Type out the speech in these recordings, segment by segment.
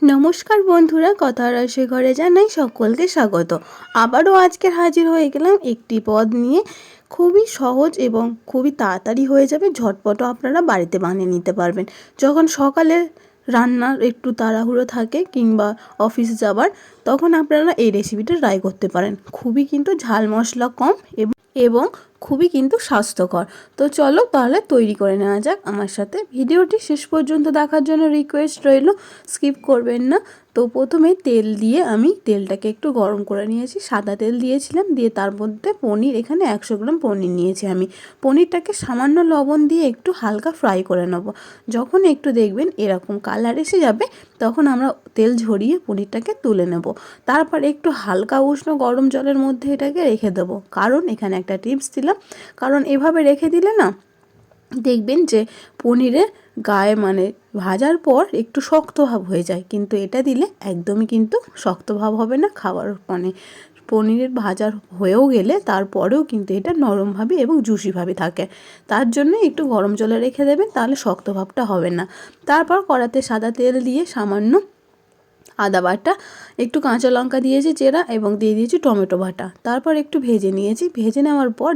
নমস্কার বন্ধুরা, কথার রসে ঘরে জানাই সকলকে স্বাগত। আবারও আজকে হাজির হয়ে গেলাম একটি পদ নিয়ে। খুবই সহজ এবং খুবই তাড়াতাড়ি হয়ে যাবে, ঝটপটও আপনারা বাড়িতে বানিয়ে নিতে পারবেন। যখন সকালে রান্নার একটু তাড়াহুড়ো থাকে কিংবা অফিস যাবার, তখন আপনারা এই রেসিপিটা ট্রাই করতে পারেন। খুবই কিন্তু ঝাল মশলা কম এবং খুবই কিন্তু স্বাস্থ্যকর। তো চলো তাহলে তৈরি করে নেওয়া যাক আমার সাথে। ভিডিওটি শেষ পর্যন্ত দেখার জন্য রিকোয়েস্ট রইল, স্কিপ করবেন না। তো প্রথমে তেল দিয়ে আমি তেলটাকে একটু গরম করে নিয়েছি, সাদা তেল দিয়েছিলাম, দিয়ে তার মধ্যে পনির, এখানে 100 গ্রাম পনির নিয়েছি আমি। পনিরটাকে সামান্য লবণ দিয়ে একটু হালকা ফ্রাই করে নেব। যখন একটু দেখবেন এরকম কালার এসে যাবে, তখন আমরা তেল ঝরিয়ে পনিরটাকে তুলে নেব। তারপর একটু হালকা উষ্ণ গরম জলের মধ্যে এটাকে রেখে দেবো। কারণ এখানে একটা টিপস দিলাম, কারণ এভাবে রেখে দিলে না দেখবেন যে পনিরের গায়ে ভাজার পর একটু শক্ত ভাব হয়ে যায়, কিন্তু এটা দিলে একদমই কিন্তু শক্ত ভাব হবে না। খাবার পনিরের ভাজার হয়েও গেলে তারপরেও কিন্তু এটা নরমভাবে এবং জুসিভাবে থাকে। তার জন্য একটু গরম জলে রেখে দেবেন, তাহলে শক্ত ভাবটা হবে না। তারপর কড়াতে সাদা তেল দিয়ে সামান্য আদা বাটা, একটু কাঁচা লঙ্কা দিয়েছি চেরা, এবং দিয়ে দিয়েছি টমেটো বাটা। তারপর একটু ভেজে নিয়েছি। ভেজে নেওয়ার পর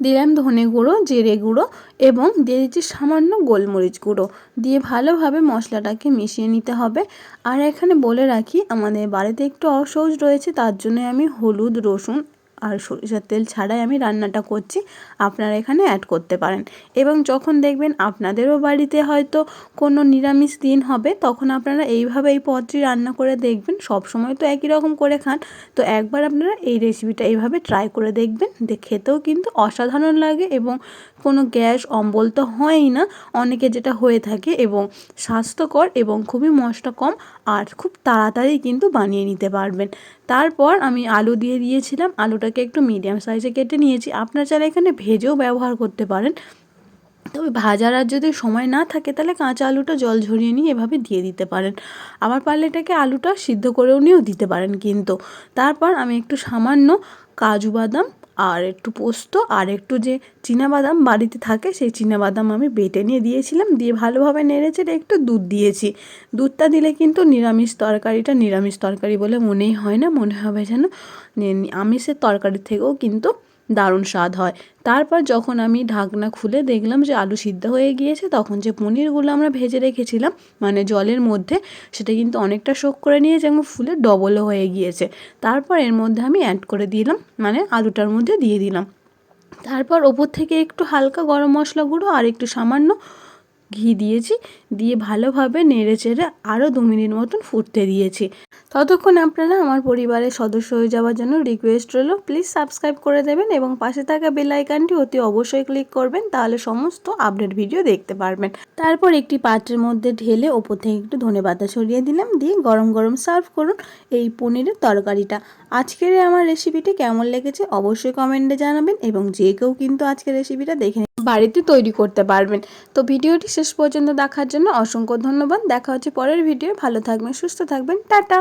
দিলাম ধনে গুঁড়ো, জিরে গুঁড়ো, এবং দিয়ে দিচ্ছি সামান্য গোলমরিচ গুঁড়ো। দিয়ে ভালোভাবে মশলাটাকে মিশিয়ে নিতে হবে। আর এখানে বলে রাখি, আমাদের বাড়িতে একটু অসহজ রয়েছে, তার জন্য আমি হলুদ, রসুন আর সরিষার তেল ছাড়াই আমি রান্নাটা করছি। আপনারা এখানে অ্যাড করতে পারেন। এবং যখন দেখবেন আপনাদেরও বাড়িতে হয়তো কোনো নিরামিষ দিন হবে, তখন আপনারা এইভাবে এই পদটি রান্না করে দেখবেন। সব সময় তো একই রকম করে খান, তো একবার আপনারা এই রেসিপিটা এইভাবে ট্রাই করে দেখবেন। খেতেও কিন্তু অসাধারণ লাগে এবং কোনো গ্যাস অম্বল তো হয়ই না, অনেকে যেটা হয়ে থাকে, এবং স্বাস্থ্যকর এবং খুবই মশলা কম, আর খুব তাড়াতাড়ি কিন্তু বানিয়ে নিতে পারবেন। তারপর আমি আলু দিয়ে দিয়েছিলাম। আলুটাকে একটু মিডিয়াম সাইজে কেটে নিয়েছি। আপনারা চাইলে এখানে ভেজেও ব্যবহার করতে পারেন, তবে ভাজার আর যদি সময় না থাকে তাহলে কাঁচা আলুটা জল ঝরিয়ে নিয়ে এভাবে দিয়ে দিতে পারেন। আবার পারলে এটাকে আলুটা সিদ্ধ করেও নিয়েও দিতে পারেন কিন্তু। তারপর আমি একটু সামান্য কাজু বাদাম আর একটু পোস্ত আর একটু যে চীনাবাদাম বাড়িতে থাকে, সেই চীনাবাদাম আমি বেটে নিয়ে দিয়েছিলাম। দিয়ে ভালোভাবে নেড়েচেড়ে একটু দুধ দিয়েছি। দুধটা দিলে কিন্তু নিরামিষ তরকারিটা নিরামিষ তরকারি বলে মনেই হয় না, মনে হবে যেন আমিষের তরকারির থেকেও কিন্তু দারুণ স্বাদ হয়। তারপর যখন আমি ঢাকনা খুলে দেখলাম যে আলু সিদ্ধ হয়ে গিয়েছে, তখন যে পনিরগুলো আমরা ভেজে রেখেছিলাম জলের মধ্যে, সেটা কিন্তু অনেকটা শোক করে নিয়েছে এবং ফুলে ডবলও হয়ে গিয়েছে। তারপর এর মধ্যে আমি অ্যাড করে দিলাম, আলুটার মধ্যে দিয়ে দিলাম। তারপর ওপর থেকে একটু হালকা গরম মশলা গুঁড়ো আর একটু সামান্য ঘি দিয়েছি। দিয়ে ভালোভাবে নেড়েচেড়ে আরও 2 মিনিট মতন ফুটতে দিয়েছি। ততক্ষণ আপনারা আমার পরিবারের সদস্য হয়ে যাওয়ার জন্য রিকোয়েস্ট রইল, প্লিজ সাবস্ক্রাইব করে দেবেন এবং পাশে থাকা বেল আইকনটি অতি অবশ্যই ক্লিক করবেন, তাহলে সমস্ত আপডেট ভিডিও দেখতে পারবেন। তারপর একটি পাত্রের মধ্যে ঢেলে ওপর থেকে একটু ধনেপাতা ছড়িয়ে দিলাম। দিয়ে গরম গরম সার্ভ করুন এই পনিরের তরকারিটা। আজকের আমার রেসিপিটি কেমন লেগেছে অবশ্যই কমেন্টে জানাবেন, এবং যে কেউ কিন্তু আজকের রেসিপিটা দেখে বাড়িতে তৈরি করতে পারবেন। তো ভিডিওটি শেষ পর্যন্ত দেখার জন্য অসংখ্য ধন্যবাদ। দেখা হচ্ছে পরের ভিডিও। ভালো থাকবেন, সুস্থ থাকবেন, টাটা।